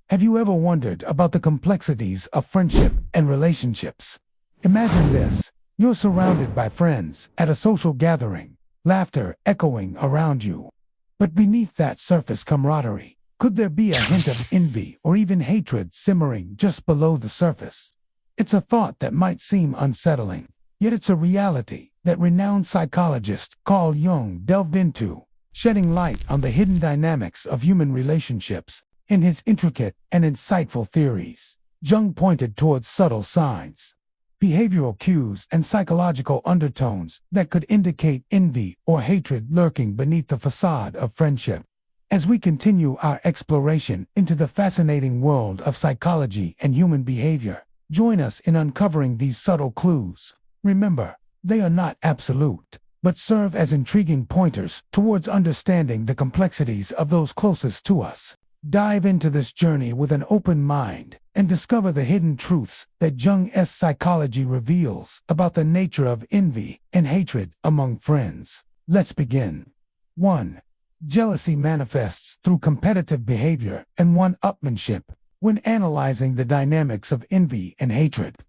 Have you ever wondered about the complexities of friendship and relationships? Imagine this. You're surrounded by friends at a social gathering, laughter echoing around you. But beneath that surface camaraderie, could there be a hint of envy or even hatred simmering just below the surface? It's a thought that might seem unsettling, yet it's a reality that renowned psychologist Carl Jung delved into, shedding light on the hidden dynamics of human relationships. In his intricate and insightful theories, Jung pointed towards subtle signs, behavioral cues, and psychological undertones that could indicate envy or hatred lurking beneath the facade of friendship. As we continue our exploration into the fascinating world of psychology and human behavior, join us in uncovering these subtle clues. Remember, they are not absolute, but serve as intriguing pointers towards understanding the complexities of those closest to us. Dive into this journey with an open mind and discover the hidden truths that Jung's psychology reveals about the nature of envy and hatred among friends. Let's begin. 1. Jealousy manifests through competitive behavior and one-upmanship. When analyzing the dynamics of envy and hatred,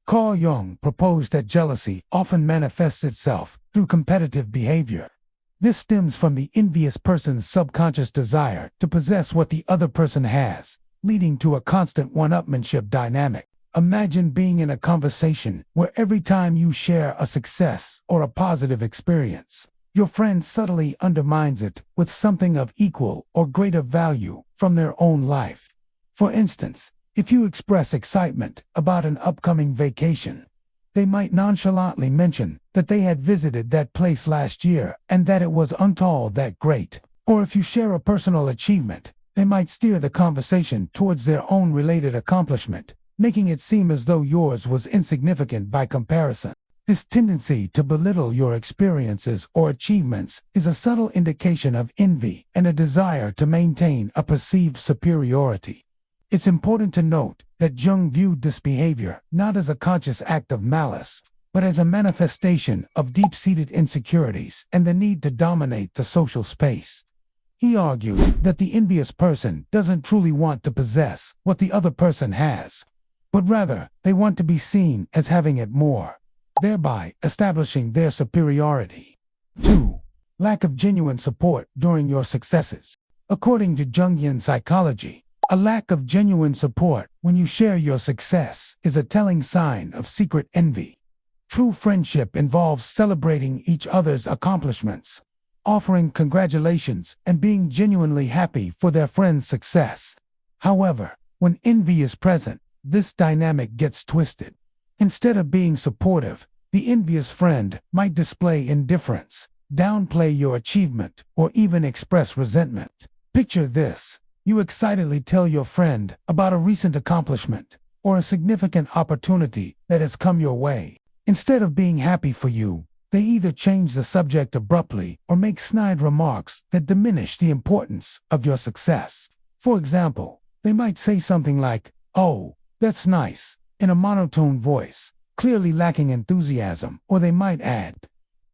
Carl Jung proposed that jealousy often manifests itself through competitive behavior. This stems from the envious person's subconscious desire to possess what the other person has, leading to a constant one-upmanship dynamic. Imagine being in a conversation where every time you share a success or a positive experience, your friend subtly undermines it with something of equal or greater value from their own life. For instance, if you express excitement about an upcoming vacation, they might nonchalantly mention that they had visited that place last year and that it was all that great. Or if you share a personal achievement, they might steer the conversation towards their own related accomplishment, making it seem as though yours was insignificant by comparison. This tendency to belittle your experiences or achievements is a subtle indication of envy and a desire to maintain a perceived superiority. It's important to note that Jung viewed this behavior not as a conscious act of malice, but as a manifestation of deep-seated insecurities and the need to dominate the social space. He argued that the envious person doesn't truly want to possess what the other person has, but rather they want to be seen as having it more, thereby establishing their superiority. 2. Lack of genuine support during your successes. According to Jungian psychology, a lack of genuine support when you share your success is a telling sign of secret envy. True friendship involves celebrating each other's accomplishments, offering congratulations, and being genuinely happy for their friend's success. However, when envy is present, this dynamic gets twisted. Instead of being supportive, the envious friend might display indifference, downplay your achievement, or even express resentment. Picture this. You excitedly tell your friend about a recent accomplishment or a significant opportunity that has come your way. Instead of being happy for you, they either change the subject abruptly or make snide remarks that diminish the importance of your success. For example, they might say something like, "Oh, that's nice," in a monotone voice, clearly lacking enthusiasm, or they might add,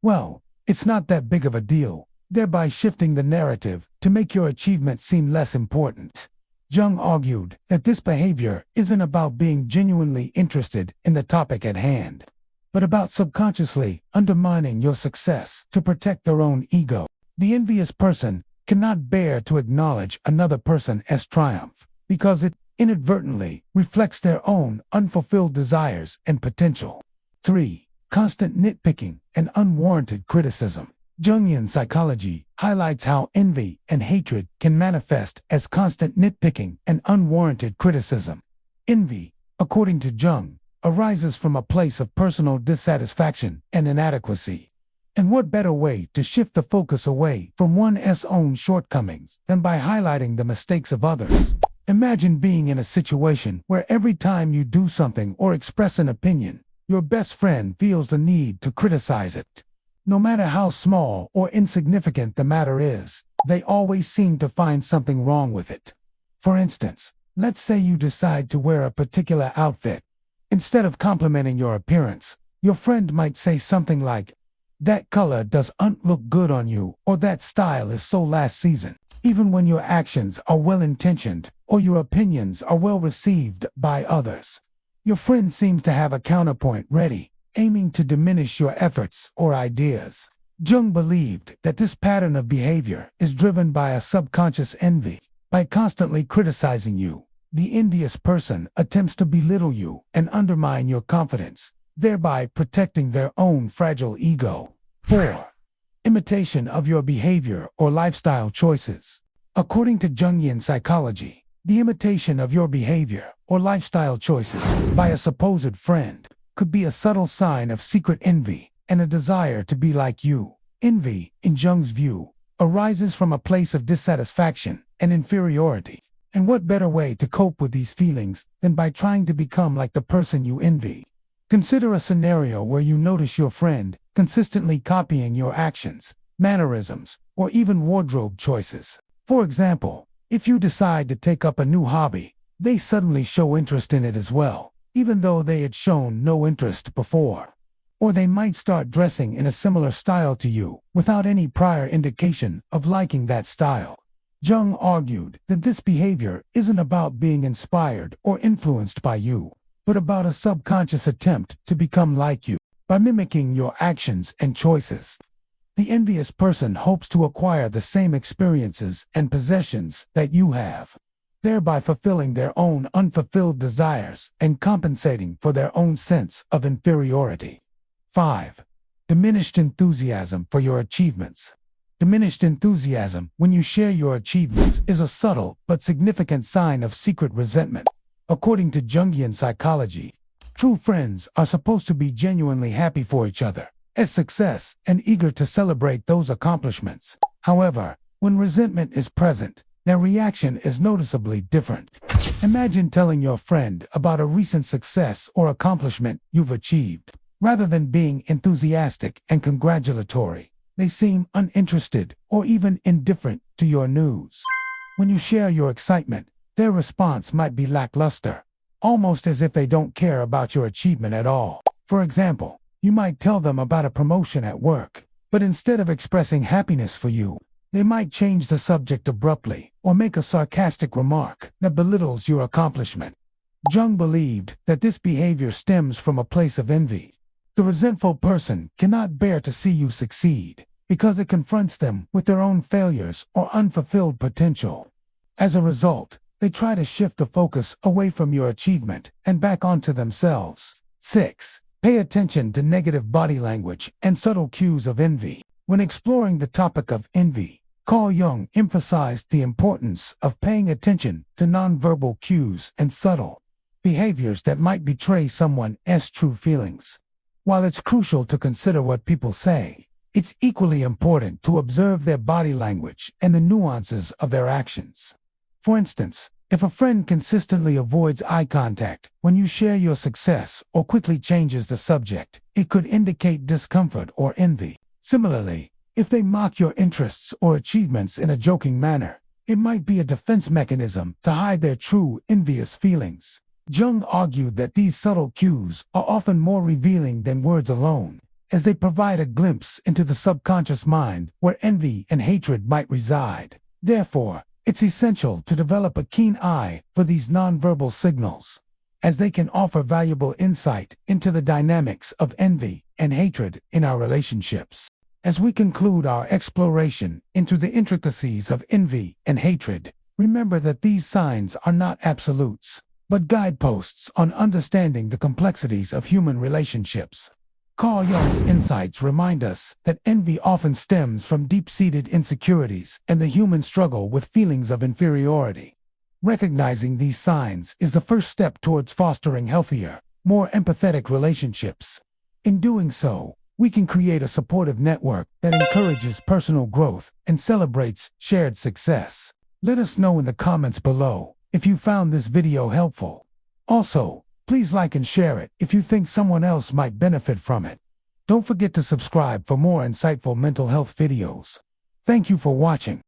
"Well, it's not that big of a deal," thereby shifting the narrative to make your achievement seem less important. Jung argued that this behavior isn't about being genuinely interested in the topic at hand, but about subconsciously undermining your success to protect their own ego. The envious person cannot bear to acknowledge another person as triumph, because it inadvertently reflects their own unfulfilled desires and potential. 3. Constant nitpicking and unwarranted criticism. Jungian psychology highlights how envy and hatred can manifest as constant nitpicking and unwarranted criticism. Envy, according to Jung, arises from a place of personal dissatisfaction and inadequacy. And what better way to shift the focus away from one's own shortcomings than by highlighting the mistakes of others? Imagine being in a situation where every time you do something or express an opinion, your best friend feels the need to criticize it. No matter how small or insignificant the matter is, they always seem to find something wrong with it. For instance, let's say you decide to wear a particular outfit. Instead of complimenting your appearance, your friend might say something like, "That color doesn't look good on you," or "That style is so last season." even when your actions are well-intentioned or your opinions are well-received by others. Your friend seems to have a counterpoint ready, aiming to diminish your efforts or ideas. Jung believed that this pattern of behavior is driven by a subconscious envy. By constantly criticizing you, the envious person attempts to belittle you and undermine your confidence, thereby protecting their own fragile ego. 4. Imitation of your behavior or lifestyle choices. According to Jungian psychology, the imitation of your behavior or lifestyle choices by a supposed friend could be a subtle sign of secret envy and a desire to be like you. Envy, in Jung's view, arises from a place of dissatisfaction and inferiority. And what better way to cope with these feelings than by trying to become like the person you envy? Consider a scenario where you notice your friend consistently copying your actions, mannerisms, or even wardrobe choices. For example, if you decide to take up a new hobby, they suddenly show interest in it as well, even though they had shown no interest before. Or they might start dressing in a similar style to you without any prior indication of liking that style. Jung argued that this behavior isn't about being inspired or influenced by you, but about a subconscious attempt to become like you. By mimicking your actions and choices, the envious person hopes to acquire the same experiences and possessions that you have, thereby fulfilling their own unfulfilled desires and compensating for their own sense of inferiority. 5. Diminished enthusiasm for your achievements. Diminished enthusiasm when you share your achievements is a subtle but significant sign of secret resentment. According to Jungian psychology, true friends are supposed to be genuinely happy for each other as success and eager to celebrate those accomplishments. However, when resentment is present, their reaction is noticeably different. Imagine telling your friend about a recent success or accomplishment you've achieved. Rather than being enthusiastic and congratulatory, they seem uninterested or even indifferent to your news. When you share your excitement, their response might be lackluster, almost as if they don't care about your achievement at all. For example, you might tell them about a promotion at work, but instead of expressing happiness for you, they might change the subject abruptly or make a sarcastic remark that belittles your accomplishment. Jung believed that this behavior stems from a place of envy. The resentful person cannot bear to see you succeed because it confronts them with their own failures or unfulfilled potential. As a result, they try to shift the focus away from your achievement and back onto themselves. 6. Pay attention to negative body language and subtle cues of envy. When exploring the topic of envy, Carl Jung emphasized the importance of paying attention to nonverbal cues and subtle behaviors that might betray someone's true feelings. While it's crucial to consider what people say, it's equally important to observe their body language and the nuances of their actions. For instance, if a friend consistently avoids eye contact when you share your success or quickly changes the subject, it could indicate discomfort or envy. Similarly, if they mock your interests or achievements in a joking manner, it might be a defense mechanism to hide their true envious feelings. Jung argued that these subtle cues are often more revealing than words alone, as they provide a glimpse into the subconscious mind where envy and hatred might reside. Therefore, it's essential to develop a keen eye for these nonverbal signals, as they can offer valuable insight into the dynamics of envy and hatred in our relationships. As we conclude our exploration into the intricacies of envy and hatred, remember that these signs are not absolutes, but guideposts on understanding the complexities of human relationships. Carl Jung's insights remind us that envy often stems from deep-seated insecurities and the human struggle with feelings of inferiority. Recognizing these signs is the first step towards fostering healthier, more empathetic relationships. In doing so, we can create a supportive network that encourages personal growth and celebrates shared success. Let us know in the comments below if you found this video helpful. Also, please like and share it if you think someone else might benefit from it. Don't forget to subscribe for more insightful mental health videos. Thank you for watching.